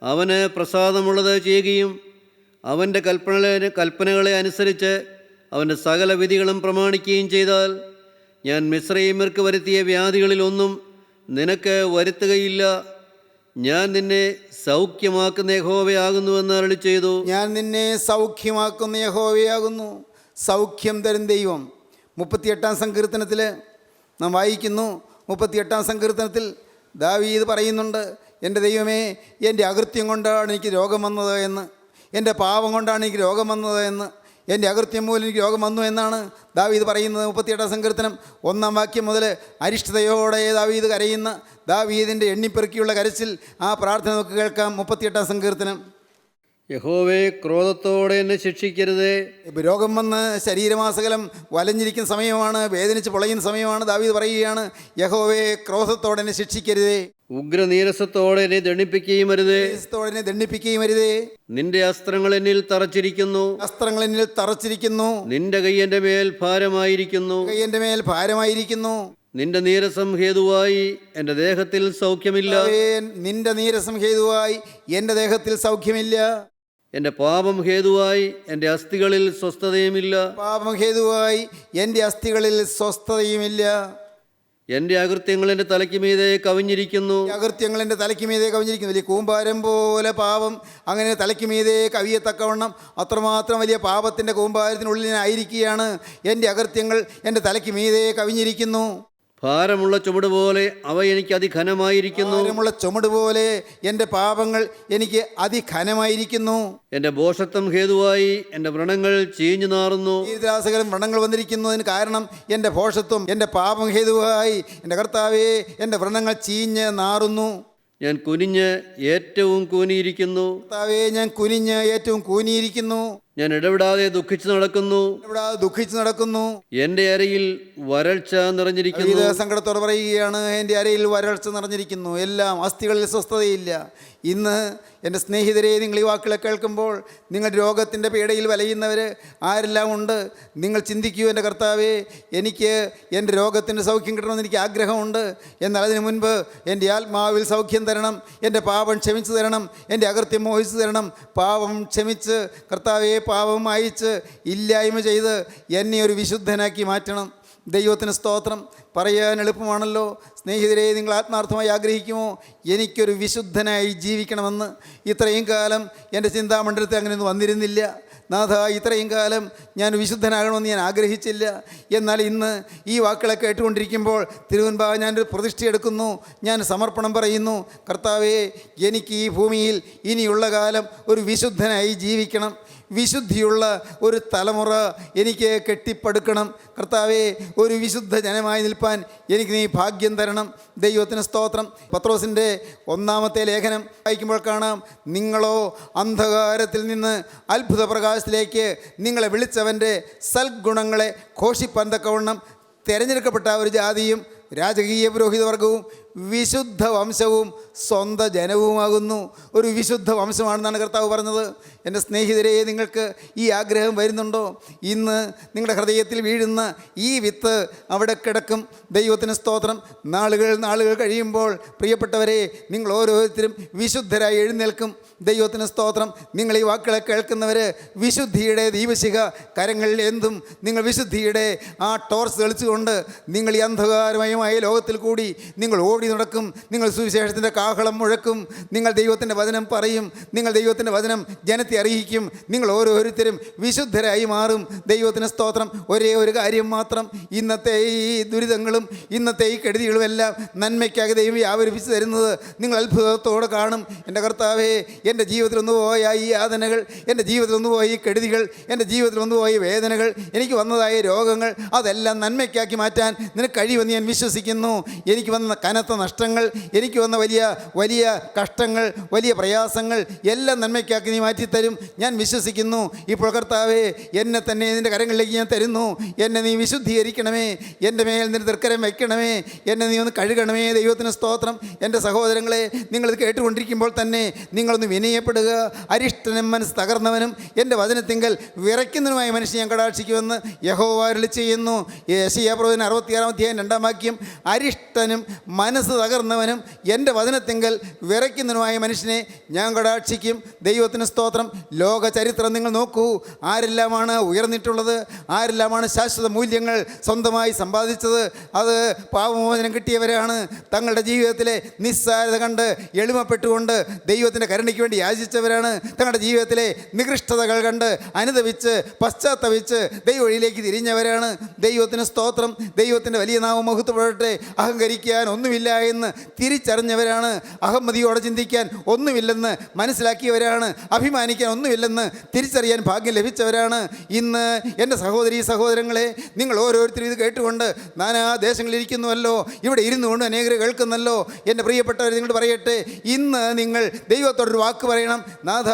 അവന് പ്രസാദമുള്ളത് ചെയ്യുകയും അവൻ്റെ കൽപ്പനകളെ അനുസരിച്ച് അവൻ്റെ സകല വിധികളും പ്രമാണിക്കുകയും ചെയ്താൽ ഞാൻ മിസ്രയീമ്യർക്ക് വരുത്തിയ വ്യാധികളിലൊന്നും നിനക്ക് വരുത്തുകയില്ല. ഞാൻ നിന്നെ സൗഖ്യമാക്കുന്ന യഹോവയാകുന്നുവെന്ന് അരുളി ചെയ്തു. ഞാൻ നിന്നെ സൗഖ്യമാക്കുന്ന യഹോവയാകുന്നു, സൗഖ്യം തരും ദൈവം. 38-ാം സങ്കീർത്തനത്തിൽ നാം വായിക്കുന്നു. 38-ാം സങ്കീർത്തനത്തിൽ ദാവീദ് പറയുന്നുണ്ട്, എൻ്റെ ദൈവമേ, എൻ്റെ അകൃത്യം കൊണ്ടാണ് എനിക്ക് രോഗം വന്നത് എന്ന്, എൻ്റെ പാപം കൊണ്ടാണ് എനിക്ക് രോഗം വന്നത് എന്ന്, എൻ്റെ അകൃത്യം മൂലം എനിക്ക് രോഗം വന്നു എന്നാണ് ദാവീദ് പറയുന്നത്. 38-ാം സങ്കീർത്തനം 1-ാം വാക്യം മുതൽ അരിഷ്ടതയോടെ ദാവീദ് കരയുന്ന ദാവീദിൻ്റെ എണ്ണിപ്പെറുക്കിയുള്ള കരച്ചിൽ, ആ പ്രാർത്ഥന നമുക്ക് കേൾക്കാം. 38-ാം സങ്കീർത്തനം. യഹോവേ, ക്രോധത്തോടെ എന്നെ ശിക്ഷിക്കരുതേ. ഇപ്പോൾ രോഗം വന്ന് ശരീരമാസകലം വലഞ്ഞിരിക്കുന്ന സമയമാണ്, വേദനിച്ച് പൊളയുന്ന സമയമാണ്. ദാവീദ് പറയുകയാണ്, യഹോവേ, ക്രോധത്തോടെ എന്നെ ശിക്ഷിക്കരുതേ, ഉഗ്രനീരസത്തോടെ എന്നെ ദണ്ഡിപ്പിക്കുകയും അരുതേ. എന്നെ ദണ്ഡിപ്പിക്കുകയും അരുതേ. നിന്റെ അസ്ത്രങ്ങൾ എന്നിൽ തറച്ചിരിക്കുന്നു, അസ്ത്രങ്ങൾ എന്നിൽ തറച്ചിരിക്കുന്നു. നിന്റെ കൈ എൻ്റെ മേൽ ഭാരമായിരിക്കുന്നു, കൈ എൻ്റെ മേൽ ഭാരമായിരിക്കുന്നു. നിന്റെ നീരസം ഹേതുവായി എൻ്റെ ദേഹത്തിൽ സൗഖ്യമില്ല. നിന്റെ നീരസം ഹേതുവായി എൻ്റെ ദേഹത്തിൽ സൗഖ്യമില്ല. എൻ്റെ പാപം ഹേതുവായി എൻ്റെ അസ്ഥികളിൽ സ്വസ്ഥതയുമില്ല. പാപം ഹേതുവായി എൻ്റെ അസ്ഥികളിൽ സ്വസ്ഥതയുമില്ല. എൻ്റെ അകൃത്യങ്ങൾ എൻ്റെ തലയ്ക്ക് മീതെ കവിഞ്ഞിരിക്കുന്നു. അകൃത്യങ്ങൾ എൻ്റെ തലയ്ക്ക് മീതെ കവിഞ്ഞിരിക്കുന്നു. വലിയ കൂമ്പാരം പോലെ പാപം അങ്ങനെ തലയ്ക്ക് മീതെ കവിയത്തക്കവണ്ണം അത്രമാത്രം വലിയ പാപത്തിൻ്റെ കൂമ്പാരത്തിനുള്ളിൽ ഞാൻ ആയിരിക്കുകയാണ്. എൻ്റെ അകൃത്യങ്ങൾ എൻ്റെ തലയ്ക്ക് മീതെ കവിഞ്ഞിരിക്കുന്നു. ഭാരമുള്ള ചുമട് പോലെ അവ എനിക്ക് അതിഘനമായിരിക്കുന്നു. ഭാരമുള്ള ചുമട് പോലെ എൻ്റെ പാപങ്ങൾ എനിക്ക് അതിഘനമായിരിക്കുന്നു. എൻ്റെ ഭോഷത്വം ഹേതുവായി എൻ്റെ വ്രണങ്ങൾ ചീഞ്ഞു നാറുന്നു. ദീർഘാസകലം വ്രണങ്ങൾ വന്നിരിക്കുന്നതിന് കാരണം എൻ്റെ ഭോഷത്വം, എൻ്റെ പാപം ഹേതുവായി എൻ്റെ കർത്താവേ, എൻ്റെ വ്രണങ്ങൾ ചീഞ്ഞ് നാറുന്നു. ഞാൻ കുനിഞ്ഞ് ഏറ്റവും കൂനിയിരിക്കുന്നു. കർത്താവേ, ഞാൻ കുനിഞ്ഞ് ഏറ്റവും കൂനിയിരിക്കുന്നു. ഞാൻ ഇടവിടാതെ ദുഃഖിച്ചു നടക്കുന്നു. ദുഃഖിച്ചു നടക്കുന്നു. എൻ്റെ അരയിൽ വരൾച്ച നിറഞ്ഞിരിക്കുന്നു. സങ്കടത്തോടെ പറയുകയാണ്, എൻ്റെ അരയിൽ വരൾച്ച നിറഞ്ഞിരിക്കുന്നു, എല്ലാം അസ്ഥികളിൽ സ്വസ്ഥതയില്ല. ഇന്ന് എൻ്റെ സ്നേഹിതരെ, നിങ്ങൾ ഈ വാക്കുകളെ കേൾക്കുമ്പോൾ, നിങ്ങൾ രോഗത്തിൻ്റെ പീഡയിൽ വലയുന്നവർ ആരെല്ലാം ഉണ്ട്, നിങ്ങൾ ചിന്തിക്കൂ, എൻ്റെ കർത്താവേ, എനിക്ക് എൻ്റെ രോഗത്തിൻ്റെ സൗഖ്യം കിട്ടണമെന്ന് എനിക്ക് ആഗ്രഹമുണ്ട്. എന്നാൽ അതിനു മുൻപ് എൻ്റെ ആത്മാവിൽ സൗഖ്യം തരണം, എൻ്റെ പാപം ക്ഷമിച്ചു തരണം, എൻ്റെ അകൃത്യം മോഹിച്ചു തരണം. പാപം ക്ഷമിച്ച് കർത്താവേ, പാപം മായിച്ച് ഇല്ലായ്മ ചെയ്ത് എന്നെ ഒരു വിശുദ്ധനാക്കി മാറ്റണം. ദൈവത്തിന് സ്തോത്രം. പറയാൻ എളുപ്പമാണല്ലോ. സ്നേഹിതരെ, നിങ്ങൾ ആത്മാർത്ഥമായി ആഗ്രഹിക്കുമോ എനിക്കൊരു വിശുദ്ധനായി ജീവിക്കണമെന്ന്? ഇത്രയും കാലം എൻ്റെ ചിന്താമണ്ഡലത്തിൽ അങ്ങനെയൊന്നും വന്നിരുന്നില്ല. നാഥ, ഇത്രയും കാലം ഞാൻ വിശുദ്ധനാകണമെന്ന് ഞാൻ ആഗ്രഹിച്ചില്ല. എന്നാൽ ഇന്ന് ഈ വാക്കുകളെ കേട്ടുകൊണ്ടിരിക്കുമ്പോൾ തിരുവൻപാവ് ഞാനൊരു പ്രതിഷ്ഠയെടുക്കുന്നു, ഞാൻ സമർപ്പണം പറയുന്നു. കർത്താവേ, എനിക്ക് ഈ ഭൂമിയിൽ ഇനിയുള്ള കാലം ഒരു വിശുദ്ധനായി ജീവിക്കണം. വിശുദ്ധിയുള്ള ഒരു തലമുറ എനിക്ക് കെട്ടിപ്പടുക്കണം. കർത്താവേ, ഒരു വിശുദ്ധ ജനമായി നിൽപ്പാൻ എനിക്ക് നീ ഭാഗ്യം തരണം. ദൈവത്തിന് സ്തോത്രം. പത്രോസിൻ്റെ 1-ാമത്തെ ലേഖനം വായിക്കുമ്പോൾ കാണാം, നിങ്ങളോ അന്ധകാരത്തിൽ നിന്ന് അത്ഭുത പ്രകാശത്തിലേക്ക് നിങ്ങളെ വിളിച്ചവൻ്റെ സൽഗുണങ്ങളെ ഘോഷിപ്പാൻ തക്കവണ്ണം തിരഞ്ഞെടുക്കപ്പെട്ട ഒരു ജാതിയും രാജകീയ പുരോഹിതവർഗവും വിശുദ്ധ വംശവും സ്വന്തം ജനവുമാകുന്നു. ഒരു വിശുദ്ധ വംശമാണെന്നാണ് കർത്താവ് പറഞ്ഞത്. എൻ്റെ സ്നേഹിതരെ, നിങ്ങൾക്ക് ഈ ആഗ്രഹം വരുന്നുണ്ടോ? ഇന്ന് നിങ്ങളുടെ ഹൃദയത്തിൽ വീഴുന്ന ഈ വിത്ത് അവിടെ കിടക്കും. ദൈവത്തിന് സ്തോത്രം. നാളുകൾ കഴിയുമ്പോൾ പ്രിയപ്പെട്ടവരെ, നിങ്ങൾ ഓരോരുത്തരും വിശുദ്ധരായി എഴുന്നേൽക്കും. ദൈവത്തിന് സ്തോത്രം. നിങ്ങൾ ഈ വാക്കുകളെ കേൾക്കുന്നവർ വിശുദ്ധിയുടെ ദീപശിഖ കരങ്ങളിൽ എന്തും നിങ്ങൾ വിശുദ്ധിയുടെ ആ ടോർച്ച് തെളിച്ചുകൊണ്ട് നിങ്ങൾ ഈ അന്ധകാരമയമായ ലോകത്തിൽ കൂടി നിങ്ങൾ ഓടി നടക്കും. നിങ്ങൾ സുവിശേഷത്തിൻ്റെ കാഹളം മുഴക്കും. നിങ്ങൾ ദൈവത്തിൻ്റെ വചനം പറയും. നിങ്ങൾ ദൈവത്തിൻ്റെ വചനം ജനത്തെ അറിയിക്കും. നിങ്ങൾ ഓരോരുത്തരും വിശുദ്ധരായി മാറും. ദൈവത്തിന് സ്തോത്രം. ഒരേ ഒരു കാര്യം മാത്രം, ഇന്നത്തെ ഈ ദുരിതങ്ങളും ഇന്നത്തെ ഈ കെടുതികളും എല്ലാം നന്മയ്ക്കാകെ ദൈവം വ്യാപരിപ്പിച്ച് തരുന്നത് നിങ്ങൾ അത്ഭുതത്തോടെ കാണും. എൻ്റെ കർത്താവേ, എൻ്റെ ജീവിതത്തിൽ ഒന്ന് പോയ ഈ യാതനകൾ, എൻ്റെ ജീവിതത്തിൽ ഒന്ന് പോയ ഈ കെടുതികൾ, എൻ്റെ ജീവിതത്തിൽ ഒന്ന് പോയ വേദനകൾ, എനിക്ക് വന്നതായ രോഗങ്ങൾ, അതെല്ലാം നന്മയ്ക്കാക്കി മാറ്റാൻ നിനക്ക് കഴിയുമെന്ന് ഞാൻ വിശ്വസിക്കുന്നു. എനിക്ക് വന്ന കനത്ത നഷ്ടങ്ങൾ, എനിക്ക് വന്ന വലിയ വലിയ കഷ്ടങ്ങൾ, വലിയ പ്രയാസങ്ങൾ എല്ലാം നന്മയ്ക്കാക്കി നീ മാറ്റിത്തരും ഞാൻ വിശ്വസിക്കുന്നു. ഇപ്പോൾ കർത്താവേ, എന്നെ തന്നെ നിൻ്റെ കരങ്ങളിലേക്ക് ഞാൻ തരുന്നു. എന്നെ നീ വിശുദ്ധീകരിക്കണമേ. എൻ്റെ മേൽ നിന്റെ തൃക്കരം വയ്ക്കണമേ. എന്നെ നീ ഒന്ന് കഴുകണമേ. ദൈവത്തിന് സ്തോത്രം. എൻ്റെ സഹോദരങ്ങളെ, നിങ്ങളിത് കേട്ടുകൊണ്ടിരിക്കുമ്പോൾ തന്നെ നിങ്ങളൊന്ന് വിനയപ്പെടുക. അരിഷ്ടനും മനസ്സ് തകർന്നവനും എൻ്റെ വചനത്തിങ്കൽ വിറയ്ക്കുന്നതിനുമായ മനുഷ്യൻ ഞാൻ കടാക്ഷിക്കുമെന്ന് യഹോവ അരുളി ചെയ്യുന്നു. യെശയ്യാ പ്രവചനം 66-ാം അധ്യായം 2-ാം വാക്യം. അരിഷ്ടനും മനസ്സ് മനസ്സ് തകർന്നവനും എൻ്റെ വചനത്തിങ്കൽ വിറയ്ക്കുന്നതിനുമായ മനുഷ്യനെ ഞാൻ കടാക്ഷിക്കും. ദൈവത്തിന് സ്തോത്രം. ലോക ചരിത്രം നിങ്ങൾ നോക്കൂ. ആരെല്ലാമാണ് ഉയർന്നിട്ടുള്ളത്, ആരെല്ലാമാണ് ശാശ്വത മൂല്യങ്ങൾ സ്വന്തമായി സമ്പാദിച്ചത്. അത് പാപമോചനം കിട്ടിയവരാണ്. തങ്ങളുടെ ജീവിതത്തിലെ നിസ്സാരത കണ്ട് എളിമപ്പെട്ടുകൊണ്ട് ദൈവത്തിൻ്റെ കരുണയ്ക്ക് വേണ്ടി യാചിച്ചവരാണ്. തങ്ങളുടെ ജീവിതത്തിലെ നികൃഷ്ടതകൾ കണ്ട് അനുദപിച്ച് പശ്ചാത്തപിച്ച് ദൈവവഴിയിലേക്ക് തിരിഞ്ഞവരാണ്. ദൈവത്തിന് സ്തോത്രം. ദൈവത്തിൻ്റെ വലിയ നാമം മഹത്വപ്പെടട്ടെ. അഹങ്കരിക്കാൻ ഒന്നുമില്ല എന്ന് തിരിച്ചറിഞ്ഞവരാണ്. അഹമ്മതിയോടെ ചിന്തിക്കാൻ ഒന്നുമില്ലെന്ന് മനസ്സിലാക്കിയവരാണ്. അഭിമാനിക്കാൻ ഒന്നുമില്ലെന്ന് തിരിച്ചറിയാൻ ഭാഗ്യം ലഭിച്ചവരാണ്. ഇന്ന് എൻ്റെ സഹോദരീ സഹോദരങ്ങളെ, നിങ്ങൾ ഓരോരുത്തരും ഇത് കേട്ടുകൊണ്ട് നാനാ ദേശങ്ങളിലിരിക്കുന്നുവല്ലോ, ഇവിടെ ഇരുന്നു കൊണ്ട് അനേകർ കേൾക്കുന്നല്ലോ. എൻ്റെ പ്രിയപ്പെട്ടവർ, നിങ്ങളോട് പറയട്ടെ, ഇന്ന് നിങ്ങൾ ദൈവത്തോടൊരു വാക്ക് പറയണം. നാഥ,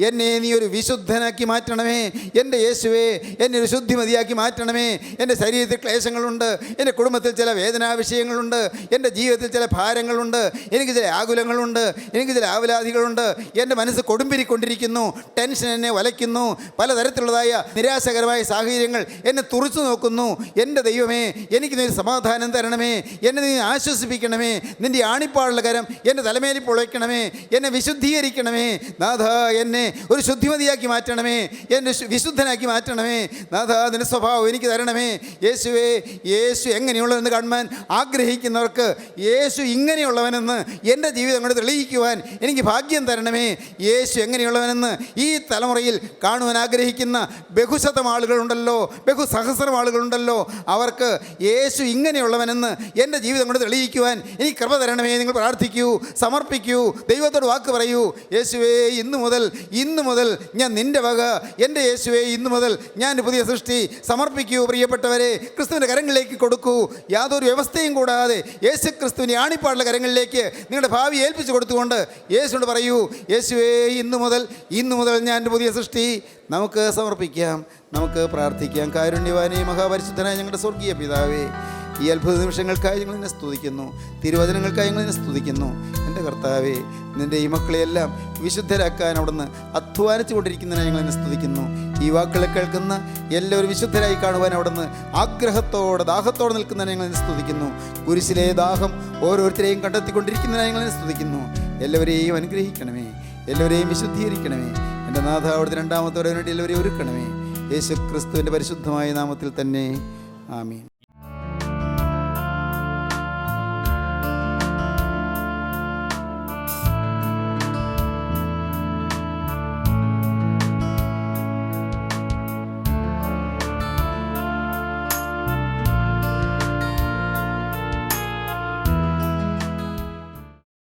എന്നെ നീ ഒരു വിശുദ്ധനാക്കി മാറ്റണമേ. എൻ്റെ യേശുവേ, എന്നെ ഒരു ശുദ്ധിമതിയാക്കി മാറ്റണമേ. എൻ്റെ ശരീരത്തിൽ ക്ലേശങ്ങളുണ്ട്, എൻ്റെ കുടുംബത്തിൽ ചില വേദനാ വിഷയങ്ങളുണ്ട്, എൻ്റെ ജീവിതത്തിൽ ചില ഭാരങ്ങളുണ്ട്, എനിക്ക് ചില ആകുലങ്ങളുണ്ട്, എനിക്ക് ചില ആവലാതികളുണ്ട്. എൻ്റെ മനസ്സ് കൊടുമ്പിരിക്കൊണ്ടിരിക്കുന്നു, ടെൻഷൻ എന്നെ വലയ്ക്കുന്നു, പലതരത്തിലുള്ളതായ നിരാശകരമായ സാഹചര്യങ്ങൾ എന്നെ തുറച്ചു നോക്കുന്നു. എൻ്റെ ദൈവമേ, എനിക്ക് നീ സമാധാനം തരണമേ, എന്നെ നീ ആശ്വസിപ്പിക്കണമേ. നിൻ്റെ ആണിപ്പാടുള്ള കരം എൻ്റെ തലമേലിൽ പൊളയ്ക്കണമേ, എന്നെ വിശുദ്ധീകരിക്കണമേ. നാഥ, എന്നെ ഒരു ശുദ്ധിമതിയാക്കി മാറ്റണമേ, എന്നെ വിശുദ്ധനാക്കി മാറ്റണമേ. നാഥ, നിൻ്റെ സ്വഭാവം എനിക്ക് തരണമേ. യേശുവേ, യേശു എങ്ങനെയുള്ളതെന്ന് കാണുവാൻ ആഗ്രഹിക്കുന്നവർക്ക് യേശു ഇങ്ങനെയുള്ളവനെന്ന് എൻ്റെ ജീവിതം കൊണ്ട് തെളിയിക്കുവാൻ എനിക്ക് ഭാഗ്യം തരണമേ. യേശു എങ്ങനെയുള്ളവനെന്ന് ഈ തലമുറയിൽ കാണുവാൻ ആഗ്രഹിക്കുന്ന ബഹുശതം ആളുകളുണ്ടല്ലോ, ബഹുസഹസ്രം ആളുകളുണ്ടല്ലോ. അവർക്ക് യേശു ഇങ്ങനെയുള്ളവനെന്ന് എൻ്റെ ജീവിതം കൊണ്ട് തെളിയിക്കുവാൻ എനിക്ക് കൃപ തരണമേ. നിങ്ങൾ പ്രാർത്ഥിക്കൂ, സമർപ്പിക്കൂ, ദൈവത്തോട് വാക്ക് പറയൂ. യേശുവേ, ഇന്നു മുതൽ ഞാൻ നിൻ്റെ വക. എൻ്റെ യേശുവേ, ഇന്നു മുതൽ ഞാൻ പുതിയ സൃഷ്ടി. സമർപ്പിക്കൂ പ്രിയപ്പെട്ടവരെ, ക്രിസ്തുവിൻ്റെ കരങ്ങളിലേക്ക് കൊടുക്കൂ. യാതൊരു വ്യവസ്ഥയും കൂടാതെ യേശു ക്രിസ്തുവിൻ്റെ ആണിപ്പാടുള്ള കരങ്ങളിലേക്ക് നിങ്ങളുടെ ഭാവി ഏൽപ്പിച്ചു കൊടുത്തുകൊണ്ട് യേശുവിനോട് പറയൂ, യേശുവേ, ഇന്നു മുതൽ ഞാൻ പുതിയ സൃഷ്ടി. നമുക്ക് സമർപ്പിക്കാം, നമുക്ക് പ്രാർത്ഥിക്കാം. കാരുണ്യവാനേ, മഹാപരിശുദ്ധനായ ഞങ്ങളുടെ സ്വർഗീയ പിതാവേ, ഈ അത്ഭുത നിമിഷങ്ങൾക്കായി ഞങ്ങൾ നിന്നെ സ്തുതിക്കുന്നു, തിരുവചനങ്ങൾക്കായി ഞങ്ങൾ നിന്നെ സ്തുതിക്കുന്നു. എൻ്റെ കർത്താവേ, നിൻ്റെ ഈ മക്കളെയെല്ലാം വിശുദ്ധരാക്കാൻ അവിടുന്ന് അധ്വാനിച്ചു കൊണ്ടിരിക്കുന്നതിനായി ഞങ്ങൾ നിന്നെ സ്തുതിക്കുന്നു. ഈ വാക്കുകളെ കേൾക്കുന്ന എല്ലാവരും വിശുദ്ധരായി കാണുവാൻ അവിടുന്ന് ആഗ്രഹത്തോടെ ദാഹത്തോടെ നിൽക്കുന്നതിനായി ഞങ്ങൾ നിന്നെ സ്തുതിക്കുന്നു. കുരിശിലെ ദാഹം ഓരോരുത്തരെയും കണ്ടെത്തിക്കൊണ്ടിരിക്കുന്നതിനായി ഞങ്ങൾ നിന്നെ സ്തുതിക്കുന്നു. എല്ലാവരെയും അനുഗ്രഹിക്കണമേ, എല്ലാവരെയും വിശുദ്ധീകരിക്കണമേ. എൻ്റെ നാഥ, അവിടുത്തെ രണ്ടാമത്തെ വരവിന് വേണ്ടി എല്ലാവരെയും ഒരുക്കണമേ. യേശു ക്രിസ്തുവിൻ്റെ പരിശുദ്ധമായ നാമത്തിൽ തന്നെ, ആമീൻ.